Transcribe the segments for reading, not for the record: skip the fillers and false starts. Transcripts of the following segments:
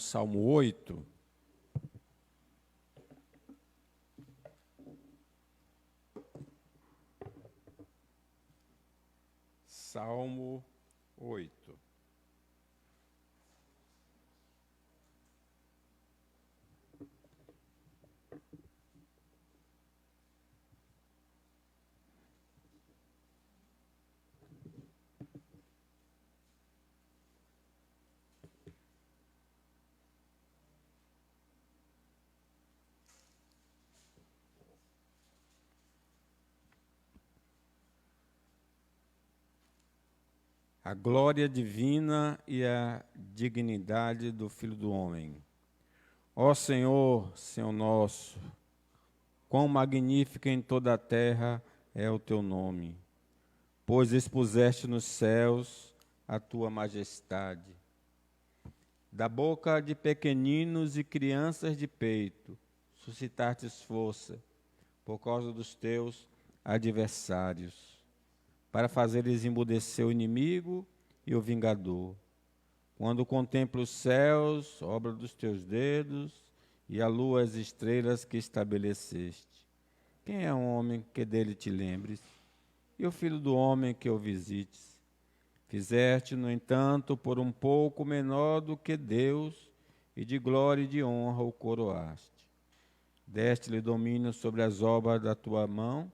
Salmo 8. Salmo 8. A glória divina e a dignidade do Filho do Homem. Ó Senhor, Senhor nosso, quão magnífico em toda a terra é o teu nome, pois expuseste nos céus a tua majestade. Da boca de pequeninos e crianças de peito, suscitastes força por causa dos teus adversários, para fazeres emmudecer o inimigo e o vingador. Quando contemplo os céus, obra dos teus dedos, e a lua as estrelas que estabeleceste. Quem é um homem que dele te lembres? E o filho do homem que o visites? Fizeste, no entanto, por um pouco menor do que Deus, e de glória e de honra o coroaste. Deste-lhe domínio sobre as obras da tua mão,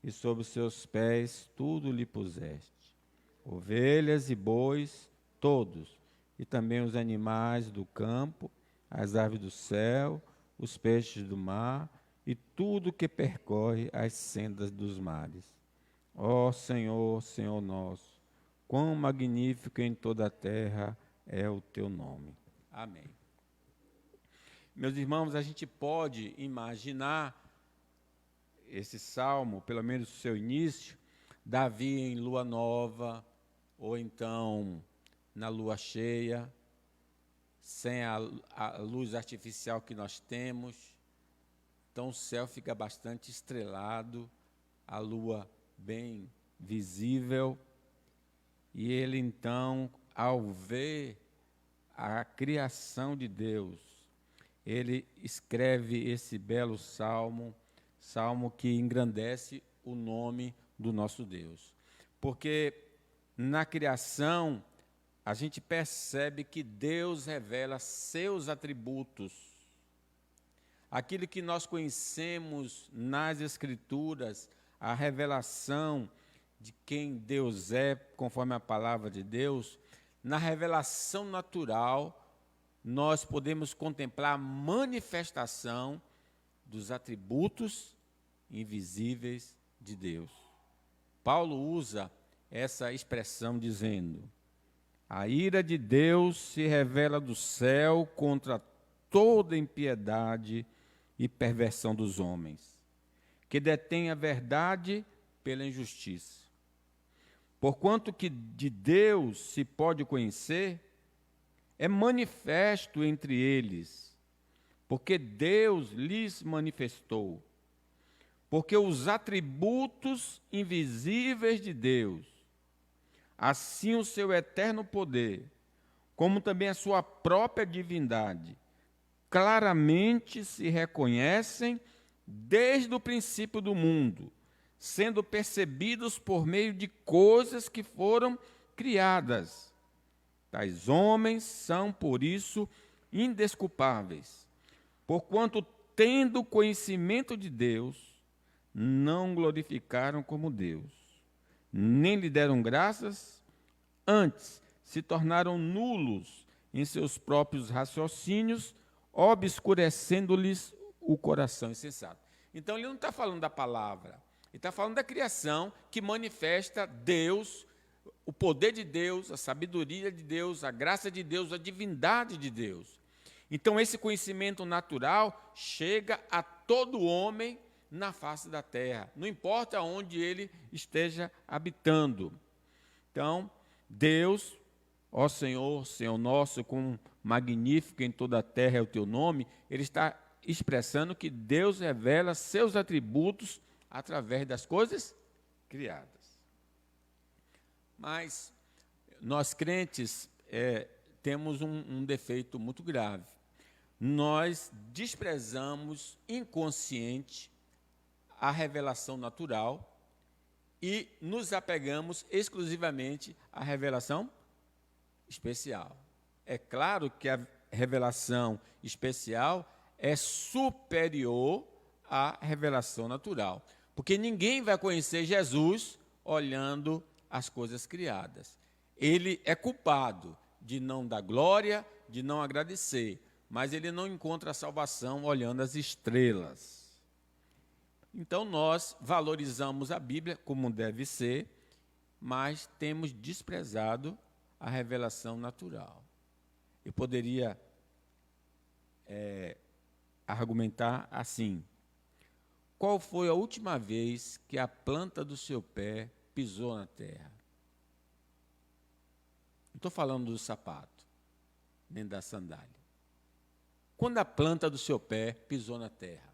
e sob os seus pés tudo lhe puseste. Ovelhas e bois, todos, e também os animais do campo, as aves do céu, os peixes do mar, e tudo que percorre as sendas dos mares. Ó Senhor, Senhor nosso, quão magnífico em toda a terra é o teu nome. Amém. Meus irmãos, a gente pode imaginar esse salmo, pelo menos o seu início, Davi em lua nova, ou então na lua cheia, sem a luz artificial que nós temos. Então o céu fica bastante estrelado, a lua bem visível, e ele então, ao ver a criação de Deus, ele escreve esse belo salmo que engrandece o nome do nosso Deus. Porque na criação, a gente percebe que Deus revela seus atributos. Aquilo que nós conhecemos nas Escrituras, a revelação de quem Deus é, conforme a palavra de Deus, na revelação natural, nós podemos contemplar a manifestação dos atributos invisíveis de Deus. Paulo usa essa expressão dizendo: a ira de Deus se revela do céu contra toda impiedade e perversão dos homens, que detêm a verdade pela injustiça. Porquanto que de Deus se pode conhecer, é manifesto entre eles, porque Deus lhes manifestou. Porque os atributos invisíveis de Deus, assim o seu eterno poder, como também a sua própria divindade, claramente se reconhecem desde o princípio do mundo, sendo percebidos por meio de coisas que foram criadas. Tais homens são, por isso, indesculpáveis, porquanto, tendo conhecimento de Deus, não glorificaram como Deus, nem lhe deram graças, antes se tornaram nulos em seus próprios raciocínios, obscurecendo-lhes o coração insensato. Então ele não está falando da palavra, ele está falando da criação que manifesta Deus, o poder de Deus, a sabedoria de Deus, a graça de Deus, a divindade de Deus. Então esse conhecimento natural chega a todo homem na face da terra, não importa onde ele esteja habitando. Então, Deus, ó Senhor, Senhor nosso, quão magnífico em toda a terra é o teu nome, ele está expressando que Deus revela seus atributos através das coisas criadas. Mas nós crentes temos um defeito muito grave. Nós desprezamos inconsciente a revelação natural e nos apegamos exclusivamente à revelação especial. É claro que a revelação especial é superior à revelação natural, porque ninguém vai conhecer Jesus olhando as coisas criadas. Ele é culpado de não dar glória, de não agradecer, mas ele não encontra a salvação olhando as estrelas. Então, nós valorizamos a Bíblia como deve ser, mas temos desprezado a revelação natural. Eu poderia argumentar assim: qual foi a última vez que a planta do seu pé pisou na terra? Não estou falando do sapato, nem da sandália. Quando a planta do seu pé pisou na terra?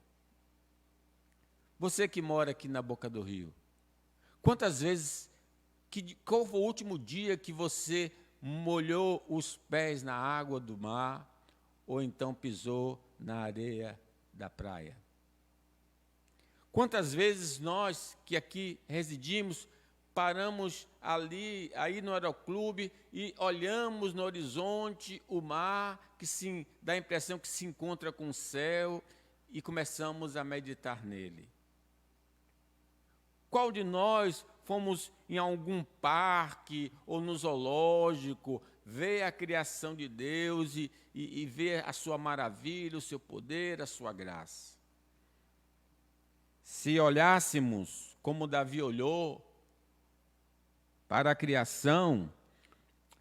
Você que mora aqui na boca do rio, quantas vezes, qual foi o último dia que você molhou os pés na água do mar, ou então pisou na areia da praia? Quantas vezes nós que aqui residimos, paramos aí no aeroclube e olhamos no horizonte o mar, que dá a impressão que se encontra com o céu, e começamos a meditar nele? Qual de nós fomos em algum parque ou no zoológico, ver a criação de Deus e ver a sua maravilha, o seu poder, a sua graça? Se olhássemos como Davi olhou para a criação,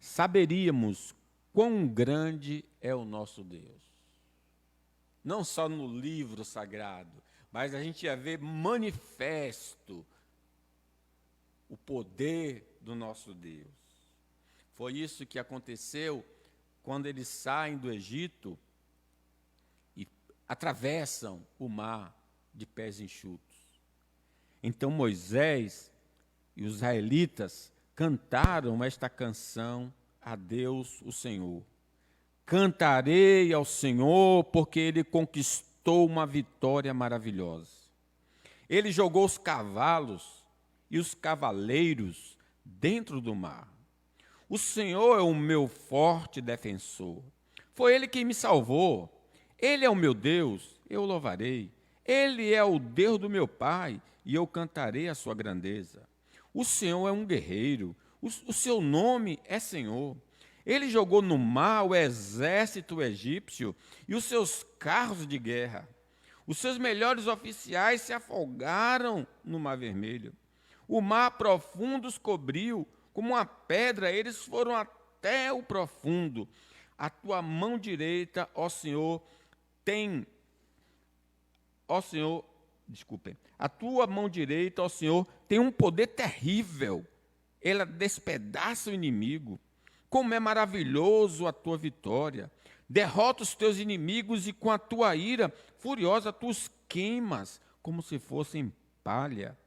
saberíamos quão grande é o nosso Deus. Não só no livro sagrado, mas a gente ia ver manifesto o poder do nosso Deus. Foi isso que aconteceu quando eles saem do Egito e atravessam o mar de pés enxutos. Então Moisés e os israelitas cantaram esta canção a Deus, o Senhor. Cantarei ao Senhor, porque Ele conquistou uma vitória maravilhosa. Ele jogou os cavalos e os cavaleiros dentro do mar. O Senhor é o meu forte defensor. Foi Ele quem me salvou. Ele é o meu Deus, eu o louvarei. Ele é o Deus do meu pai, e eu cantarei a sua grandeza. O Senhor é um guerreiro, o seu nome é Senhor. Ele jogou no mar o exército egípcio e os seus carros de guerra. Os seus melhores oficiais se afogaram no Mar Vermelho. O mar profundo os cobriu, como uma pedra, eles foram até o profundo. A tua mão direita, ó Senhor, a tua mão direita, ó Senhor, tem um poder terrível. Ela despedaça o inimigo. Como é maravilhoso a tua vitória. Derrota os teus inimigos e com a tua ira furiosa tu os queimas, como se fossem palha.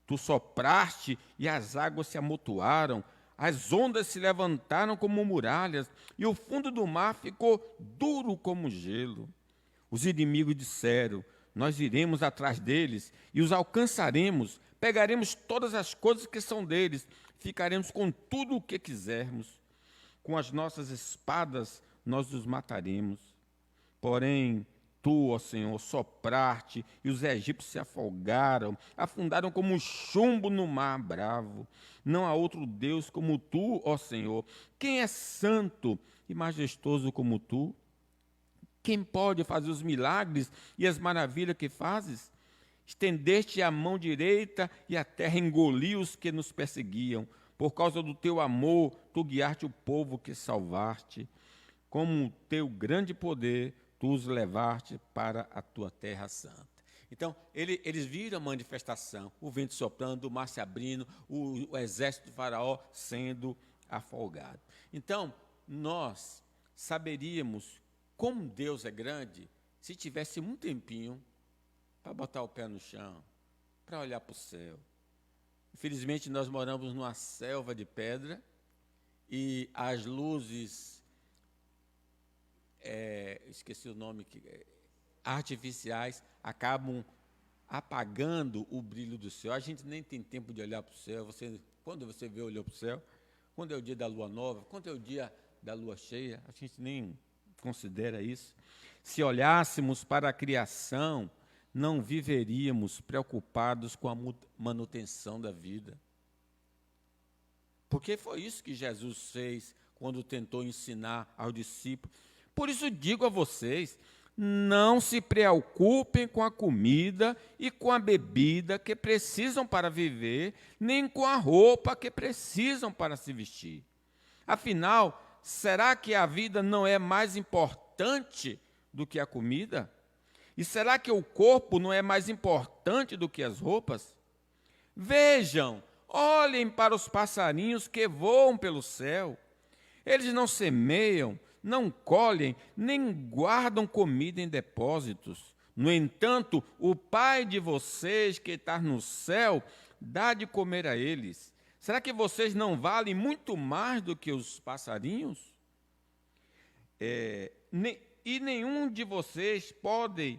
Tu sopraste e as águas se amontoaram, as ondas se levantaram como muralhas, e o fundo do mar ficou duro como gelo. Os inimigos disseram: nós iremos atrás deles e os alcançaremos, pegaremos todas as coisas que são deles, ficaremos com tudo o que quisermos. Com as nossas espadas nós os mataremos. Porém, tu, ó Senhor, sopraste e os egípcios se afogaram, afundaram como um chumbo no mar bravo. Não há outro Deus como tu, ó Senhor. Quem é santo e majestoso como tu? Quem pode fazer os milagres e as maravilhas que fazes? Estendeste a mão direita e a terra engoliu os que nos perseguiam. Por causa do teu amor, tu guiaste o povo que salvaste. Com o teu grande poder, tu os levaste para a tua terra santa. Então, eles viram a manifestação, o vento soprando, o mar se abrindo, o exército do faraó sendo afogado. Então, nós saberíamos como Deus é grande se tivesse um tempinho para botar o pé no chão, para olhar para o céu. Infelizmente, nós moramos numa selva de pedra e as luzes esqueci o nome, artificiais, acabam apagando o brilho do céu. A gente nem tem tempo de olhar para o céu. Quando você olhou para o céu, quando é o dia da lua nova, quando é o dia da lua cheia, a gente nem considera isso. Se olhássemos para a criação, não viveríamos preocupados com a manutenção da vida. Porque foi isso que Jesus fez quando tentou ensinar aos discípulos. Por isso digo a vocês, não se preocupem com a comida e com a bebida que precisam para viver, nem com a roupa que precisam para se vestir. Afinal, será que a vida não é mais importante do que a comida? E será que o corpo não é mais importante do que as roupas? Vejam, olhem para os passarinhos que voam pelo céu. Eles não semeiam, não colhem, nem guardam comida em depósitos. No entanto, o Pai de vocês que está no céu dá de comer a eles. Será que vocês não valem muito mais do que os passarinhos? E nenhum de vocês pode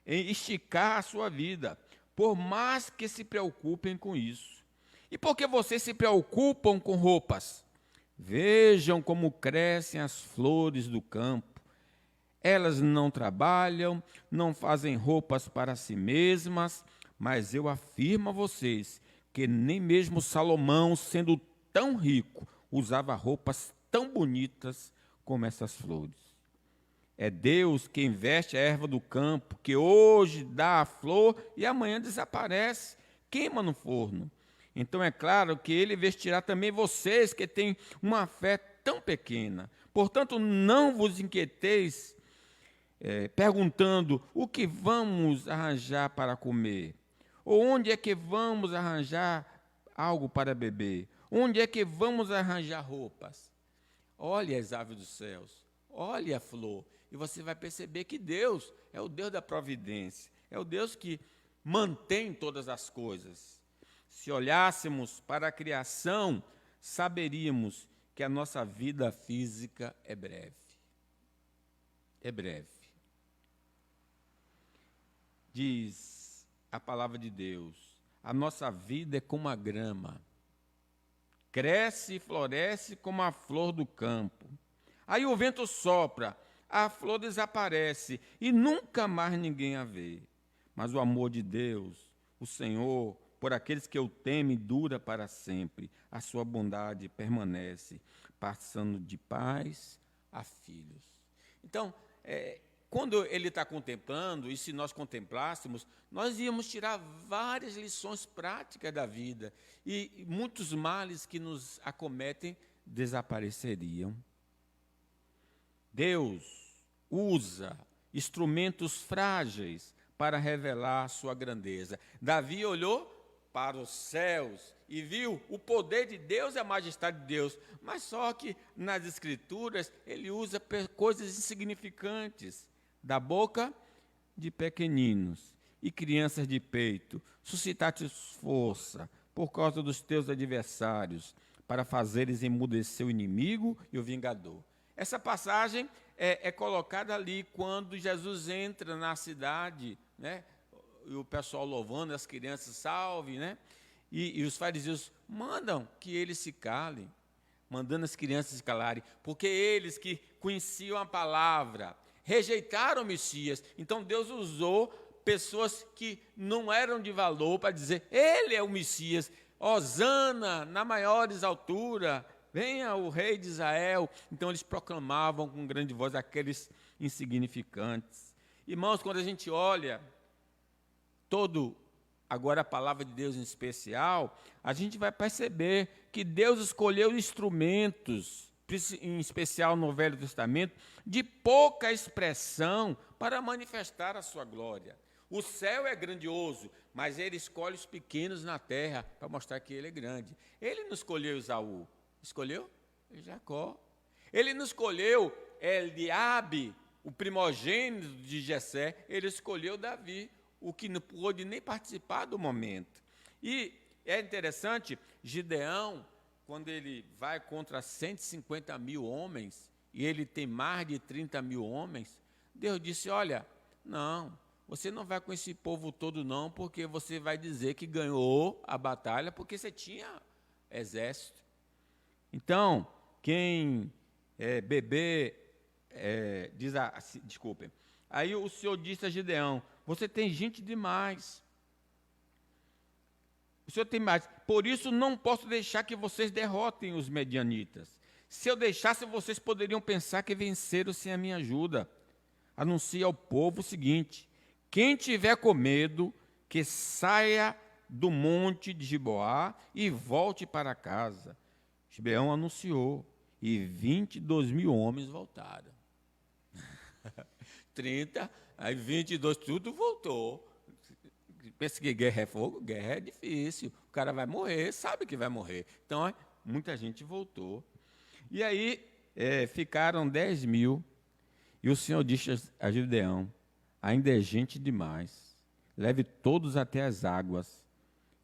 esticar a sua vida, por mais que se preocupem com isso. E por que vocês se preocupam com roupas? Vejam como crescem as flores do campo. Elas não trabalham, não fazem roupas para si mesmas, mas eu afirmo a vocês que nem mesmo Salomão, sendo tão rico, usava roupas tão bonitas como essas flores. É Deus quem veste a erva do campo, que hoje dá a flor e amanhã desaparece, queima no forno. Então é claro que Ele vestirá também vocês que têm uma fé tão pequena. Portanto, não vos inquieteis perguntando o que vamos arranjar para comer, ou onde é que vamos arranjar algo para beber, onde é que vamos arranjar roupas. Olhe as aves dos céus, olhe a flor, e você vai perceber que Deus é o Deus da providência, é o Deus que mantém todas as coisas. Se olhássemos para a criação, saberíamos que a nossa vida física é breve. É breve. Diz a palavra de Deus, a nossa vida é como a grama. Cresce e floresce como a flor do campo. Aí o vento sopra, a flor desaparece e nunca mais ninguém a vê. Mas o amor de Deus, o Senhor, por aqueles que o temem, dura para sempre. A sua bondade permanece, passando de pais a filhos. Então, quando ele está contemplando, e se nós contemplássemos, nós íamos tirar várias lições práticas da vida, e muitos males que nos acometem desapareceriam. Deus usa instrumentos frágeis para revelar a sua grandeza. Davi olhou para os céus e viu o poder de Deus e a majestade de Deus, mas só que nas Escrituras ele usa coisas insignificantes. Da boca de pequeninos e crianças de peito, suscitaste força por causa dos teus adversários, para fazeres emudecer o inimigo e o vingador. Essa passagem é colocada ali quando Jesus entra na cidade, né? E o pessoal louvando, as crianças salve, né? E os fariseus mandam que eles se calem, mandando as crianças se calarem, porque eles que conheciam a palavra, rejeitaram o Messias. Então Deus usou pessoas que não eram de valor para dizer, ele é o Messias, hosana na maiores alturas, venha o rei de Israel. Então eles proclamavam com grande voz aqueles insignificantes. Irmãos, quando a gente olha agora a palavra de Deus em especial, a gente vai perceber que Deus escolheu instrumentos, em especial no Velho Testamento, de pouca expressão para manifestar a sua glória. O céu é grandioso, mas ele escolhe os pequenos na terra para mostrar que ele é grande. Ele não escolheu Esaú, escolheu Jacó. Ele não escolheu Eliabe, o primogênito de Jessé, ele escolheu Davi, o que não pôde nem participar do momento. E é interessante, Gideão, quando ele vai contra 150 mil homens, e ele tem mais de 30 mil homens, Deus disse, olha, não, você não vai com esse povo todo não, porque você vai dizer que ganhou a batalha, porque você tinha exército. Então, quem desculpem. Aí o Senhor disse a Gideão, você tem gente demais. O Senhor tem mais. Por isso não posso deixar que vocês derrotem os medianitas. Se eu deixasse, vocês poderiam pensar que venceram sem a minha ajuda. Anuncie ao povo o seguinte, quem tiver com medo, que saia do monte de Gibeá e volte para casa. Gibeão anunciou, e 22 mil homens voltaram. 30, aí 22, tudo voltou. Pensa que guerra é fogo? Guerra é difícil. O cara vai morrer, sabe que vai morrer. Então, muita gente voltou. E aí, ficaram 10 mil. E o Senhor disse a Gideão, ainda é gente demais. Leve todos até as águas.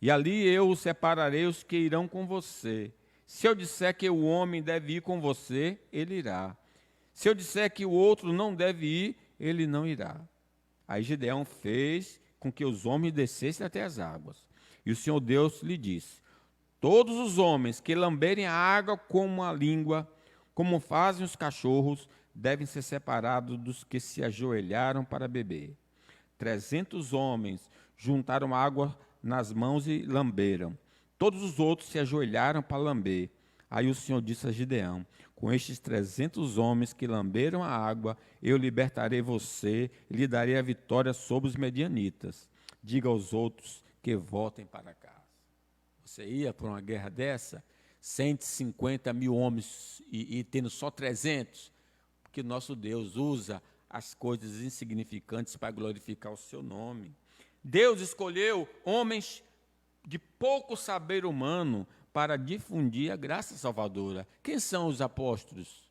E ali eu separarei os que irão com você. Se eu disser que o homem deve ir com você, ele irá. Se eu disser que o outro não deve ir, ele não irá. Aí Gideão fez com que os homens descessem até as águas. E o Senhor Deus lhe disse, todos os homens que lamberem a água com a língua, como fazem os cachorros, devem ser separados dos que se ajoelharam para beber. 300 homens juntaram água nas mãos e lamberam. Todos os outros se ajoelharam para lamber. Aí o Senhor disse a Gideão, com estes 300 homens que lamberam a água, eu libertarei você e lhe darei a vitória sobre os medianitas. Diga aos outros que voltem para casa. Você ia para uma guerra dessa, 150 mil homens e tendo só 300, porque nosso Deus usa as coisas insignificantes para glorificar o seu nome. Deus escolheu homens de pouco saber humano para difundir a graça salvadora. Quem são os apóstolos?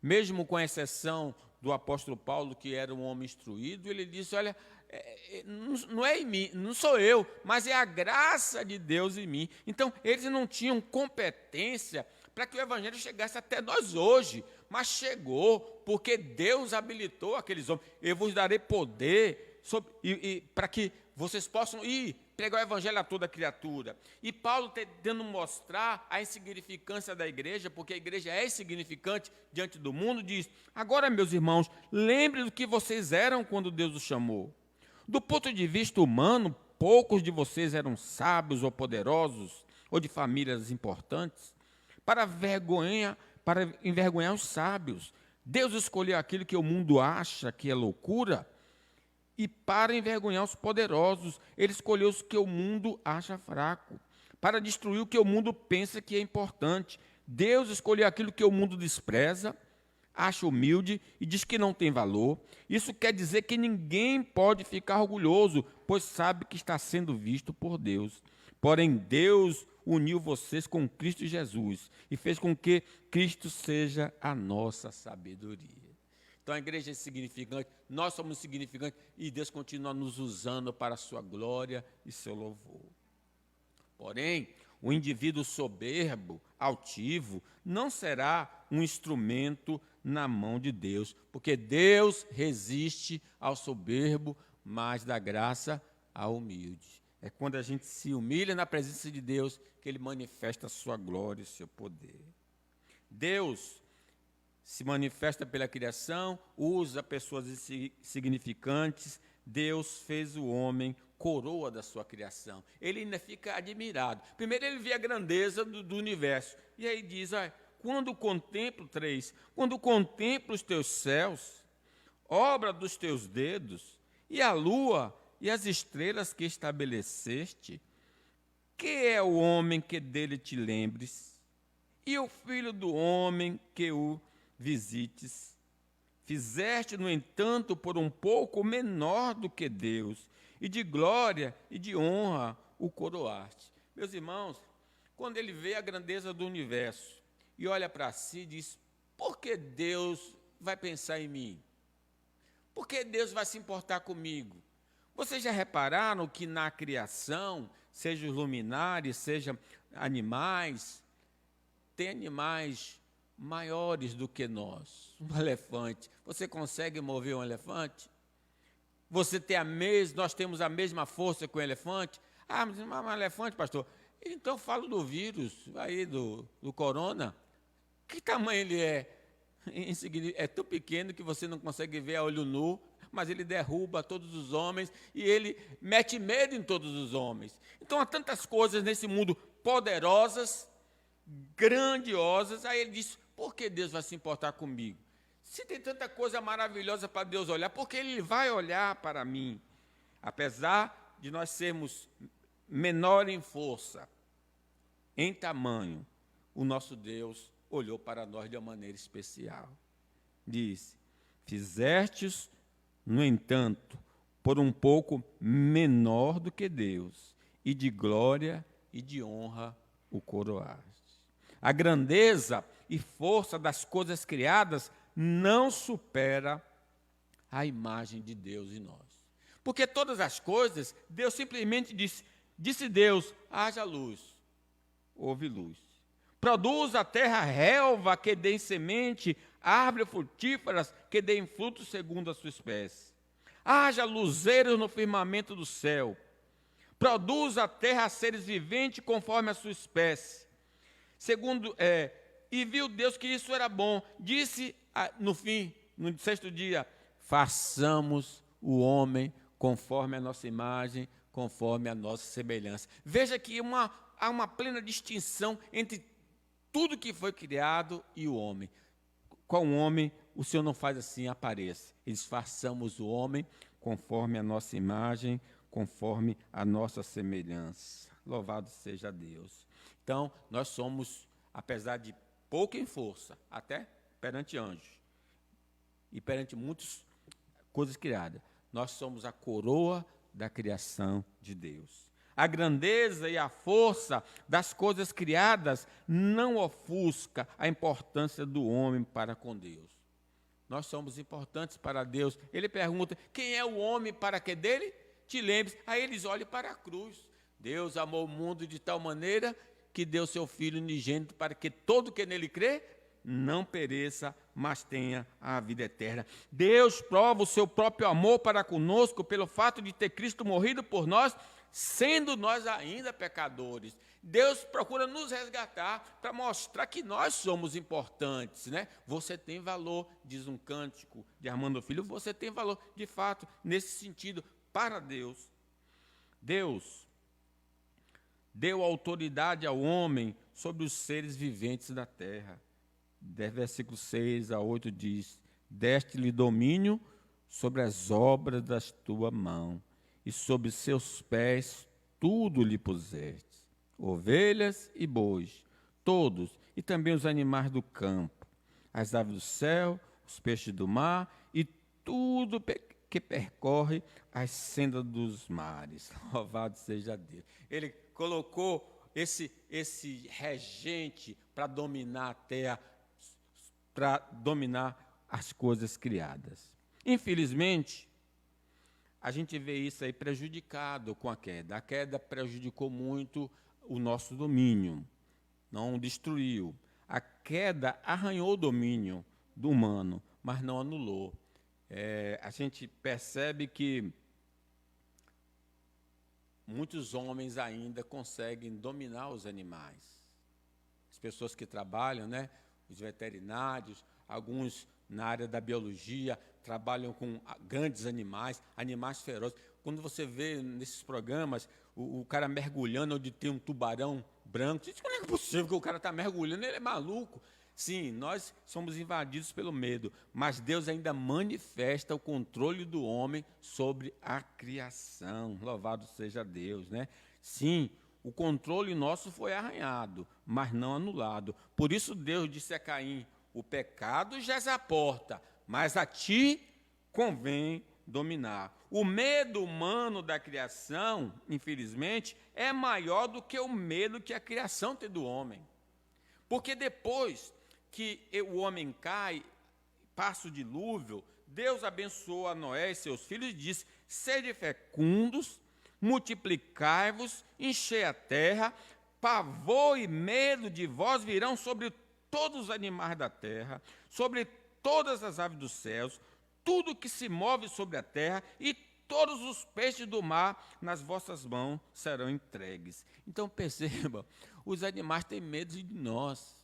Mesmo com exceção do apóstolo Paulo, que era um homem instruído, ele disse, olha, não é em mim, não sou eu, mas é a graça de Deus em mim. Então, eles não tinham competência para que o evangelho chegasse até nós hoje, mas chegou, porque Deus habilitou aqueles homens. Eu vos darei poder para que vocês possam ir pregar o evangelho a toda criatura. E Paulo tentando mostrar a insignificância da igreja, porque a igreja é insignificante diante do mundo, diz, agora, meus irmãos, lembrem do que vocês eram quando Deus os chamou. Do ponto de vista humano, poucos de vocês eram sábios ou poderosos, ou de famílias importantes, para envergonhar os sábios. Deus escolheu aquilo que o mundo acha que é loucura, e para envergonhar os poderosos, ele escolheu os que o mundo acha fraco, para destruir o que o mundo pensa que é importante. Deus escolheu aquilo que o mundo despreza, acha humilde e diz que não tem valor. Isso quer dizer que ninguém pode ficar orgulhoso, pois sabe que está sendo visto por Deus. Porém, Deus uniu vocês com Cristo Jesus e fez com que Cristo seja a nossa sabedoria. Então a igreja é insignificante, nós somos insignificantes e Deus continua nos usando para a sua glória e seu louvor. Porém, o indivíduo soberbo, altivo, não será um instrumento na mão de Deus, porque Deus resiste ao soberbo, mas dá graça ao humilde. É quando a gente se humilha na presença de Deus que Ele manifesta a sua glória e o seu poder. Deus se manifesta pela criação, usa pessoas insignificantes. Deus fez o homem coroa da sua criação. Ele ainda fica admirado. Primeiro ele vê a grandeza do universo. E aí diz, quando contemplo os teus céus, obra dos teus dedos, e a lua e as estrelas que estabeleceste, que é o homem que dele te lembres, e o filho do homem que o visites. Fizeste, no entanto, por um pouco menor do que Deus, e de glória e de honra o coroaste. Meus irmãos, quando ele vê a grandeza do universo e olha para si, diz, por que Deus vai pensar em mim? Por que Deus vai se importar comigo? Vocês já repararam que na criação, seja os luminares, seja animais, tem animais maiores do que nós. Um elefante. Você consegue mover um elefante? Nós temos a mesma força que o elefante? Ah, mas não é um elefante, pastor. Então eu falo do vírus aí, do corona. Que tamanho ele é? É tão pequeno que você não consegue ver a olho nu, mas ele derruba todos os homens e ele mete medo em todos os homens. Então há tantas coisas nesse mundo poderosas, grandiosas. Aí ele diz, por que Deus vai se importar comigo? Se tem tanta coisa maravilhosa para Deus olhar, por que Ele vai olhar para mim? Apesar de nós sermos menor em força, em tamanho, o nosso Deus olhou para nós de uma maneira especial. Disse, fizestes, no entanto, por um pouco menor do que Deus, e de glória e de honra o coroaste. A grandeza e força das coisas criadas não supera a imagem de Deus em nós. Porque todas as coisas, Deus simplesmente disse Deus, haja luz, houve luz. Produz a terra relva que dê semente, árvores frutíferas que deem frutos segundo a sua espécie. Haja luzeiros no firmamento do céu. Produz a terra seres viventes conforme a sua espécie. E viu Deus que isso era bom. Disse no sexto dia, façamos o homem conforme a nossa imagem, conforme a nossa semelhança. Veja que há uma plena distinção entre tudo que foi criado e o homem. Com o homem, o Senhor não faz assim, apareça. Eles façamos o homem conforme a nossa imagem, conforme a nossa semelhança. Louvado seja Deus. Então, nós somos, apesar de pouco em força, até perante anjos e perante muitas coisas criadas, nós somos a coroa da criação de Deus. A grandeza e a força das coisas criadas não ofusca a importância do homem para com Deus. Nós somos importantes para Deus. Ele pergunta, quem é o homem para que dele te lembres? Aí eles olham para a cruz. Deus amou o mundo de tal maneira que deu seu Filho unigênito para que todo que nele crê não pereça, mas tenha a vida eterna. Deus prova o seu próprio amor para conosco pelo fato de ter Cristo morrido por nós, sendo nós ainda pecadores. Deus procura nos resgatar para mostrar que nós somos importantes, né? Você tem valor, diz um cântico de Armando Filho, você tem valor, de fato, nesse sentido, para Deus. Deus deu autoridade ao homem sobre os seres viventes da terra. Versículo 6 a 8 diz, deste-lhe domínio sobre as obras das tua mão, e sobre seus pés tudo lhe puseste, ovelhas e bois, todos, e também os animais do campo, as aves do céu, os peixes do mar, e tudo que percorre as sendas dos mares. Louvado seja Deus. Ele colocou esse regente para dominar a terra, para dominar as coisas criadas. Infelizmente, a gente vê isso aí prejudicado com a queda. A queda prejudicou muito o nosso domínio, não destruiu. A queda arranhou o domínio do humano, mas não anulou. A gente percebe que muitos homens ainda conseguem dominar os animais. As pessoas que trabalham, né, os veterinários, alguns na área da biologia, trabalham com grandes animais, animais ferozes. Quando você vê nesses programas o cara mergulhando onde tem um tubarão branco, gente, como é possível que o cara está mergulhando? Ele é maluco. Sim, nós somos invadidos pelo medo, mas Deus ainda manifesta o controle do homem sobre a criação. Louvado seja Deus, né? Sim, o controle nosso foi arranhado, mas não anulado. Por isso Deus disse a Caim, o pecado jaz à porta, mas a ti convém dominar. O medo humano da criação, infelizmente, é maior do que o medo que a criação tem do homem. Porque depois que o homem cai, passa o dilúvio, Deus abençoou a Noé e seus filhos e disse, sede fecundos, multiplicai-vos, enchei a terra, pavor e medo de vós virão sobre todos os animais da terra, sobre todas as aves dos céus, tudo que se move sobre a terra, e todos os peixes do mar nas vossas mãos serão entregues. Então perceba, os animais têm medo de nós.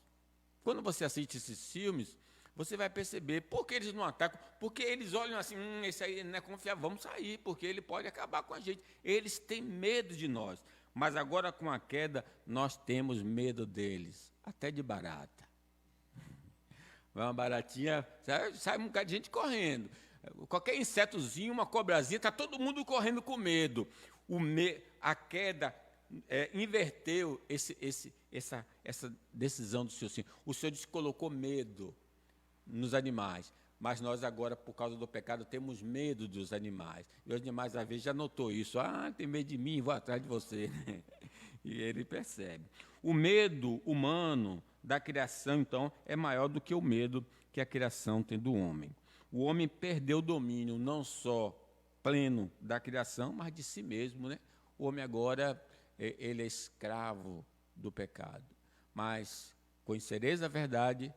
Quando você assiste esses filmes, você vai perceber por que eles não atacam, porque eles olham assim, esse aí não é confiável, vamos sair, porque ele pode acabar com a gente. Eles têm medo de nós, mas agora com a queda, nós temos medo deles, até de barata. Vai uma baratinha, sai um bocado de gente correndo. Qualquer insetozinho, uma cobrazinha, está todo mundo correndo com medo. A queda inverteu essa decisão do Senhor. O Senhor colocou medo nos animais, mas nós agora, por causa do pecado, temos medo dos animais. E os animais, às vezes, já notou isso. Tem medo de mim, vou atrás de você. E ele percebe. O medo humano da criação, então, é maior do que o medo que a criação tem do homem. O homem perdeu o domínio não só pleno da criação, mas de si mesmo, né? O homem agora, ele é escravo do pecado. Mas conhecereis a verdade,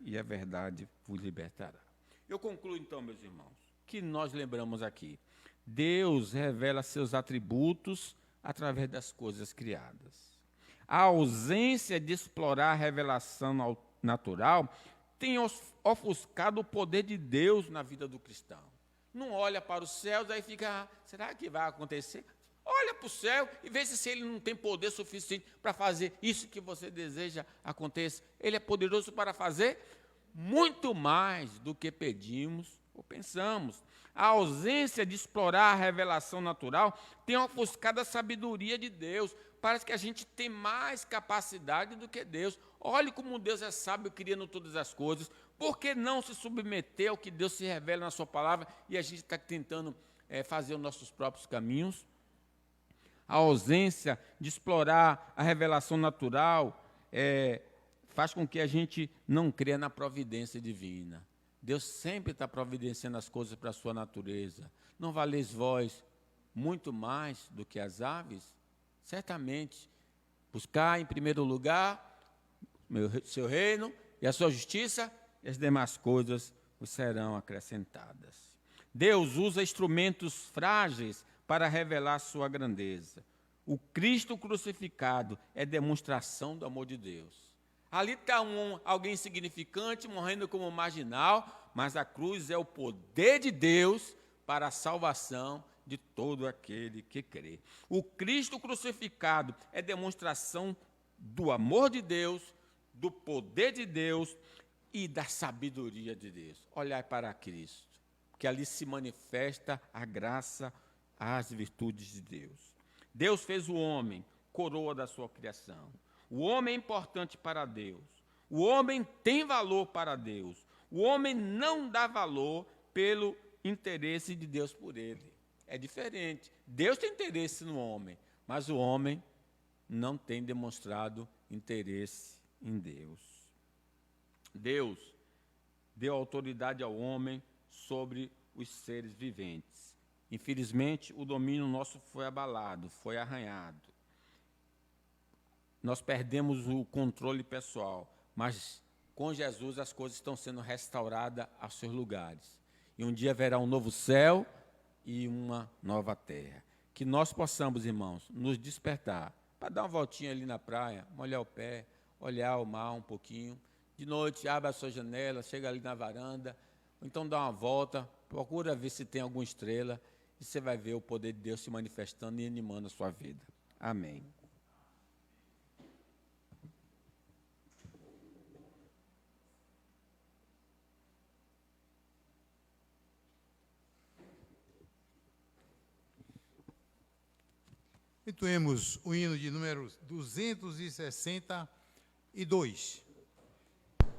e a verdade vos libertará. Eu concluo então, meus irmãos, que nós lembramos aqui. Deus revela seus atributos através das coisas criadas. A ausência de explorar a revelação natural tem ofuscado o poder de Deus na vida do cristão. Não olha para os céus, aí fica, será que vai acontecer? Olha para o céu e vê se ele não tem poder suficiente para fazer isso que você deseja aconteça. Ele é poderoso para fazer muito mais do que pedimos ou pensamos. A ausência de explorar a revelação natural tem ofuscado a sabedoria de Deus. Parece que a gente tem mais capacidade do que Deus. Olhe como Deus é sábio, criando todas as coisas. Por que não se submeter ao que Deus se revela na sua palavra e a gente está tentando fazer os nossos próprios caminhos? A ausência de explorar a revelação natural faz com que a gente não creia na providência divina. Deus sempre está providenciando as coisas para a sua natureza. Não valeis vós muito mais do que as aves? Certamente, buscar em primeiro lugar seu reino e a sua justiça, e as demais coisas vos serão acrescentadas. Deus usa instrumentos frágeis para revelar sua grandeza. O Cristo crucificado é demonstração do amor de Deus. Ali está alguém insignificante, morrendo como marginal, mas a cruz é o poder de Deus para a salvação de todo aquele que crê. O Cristo crucificado é demonstração do amor de Deus, do poder de Deus e da sabedoria de Deus. Olhar para Cristo, que ali se manifesta a graça, as virtudes de Deus. Deus fez o homem, coroa da sua criação. O homem é importante para Deus. O homem tem valor para Deus. O homem não dá valor pelo interesse de Deus por ele. É diferente. Deus tem interesse no homem, mas o homem não tem demonstrado interesse em Deus. Deus deu autoridade ao homem sobre os seres viventes. Infelizmente, o domínio nosso foi abalado, foi arranhado. Nós perdemos o controle pessoal, mas com Jesus as coisas estão sendo restauradas aos seus lugares. E um dia haverá um novo céu e uma nova terra. Que nós possamos, irmãos, nos despertar, para dar uma voltinha ali na praia, molhar o pé, olhar o mar um pouquinho. De noite, abre a sua janela, chega ali na varanda, ou então dá uma volta, procura ver se tem alguma estrela, e você vai ver o poder de Deus se manifestando e animando a sua vida. Amém. Entoemos o hino de número 262.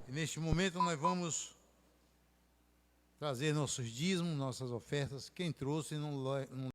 E neste momento nós vamos trazer nossos dízimos, nossas ofertas. Quem trouxe não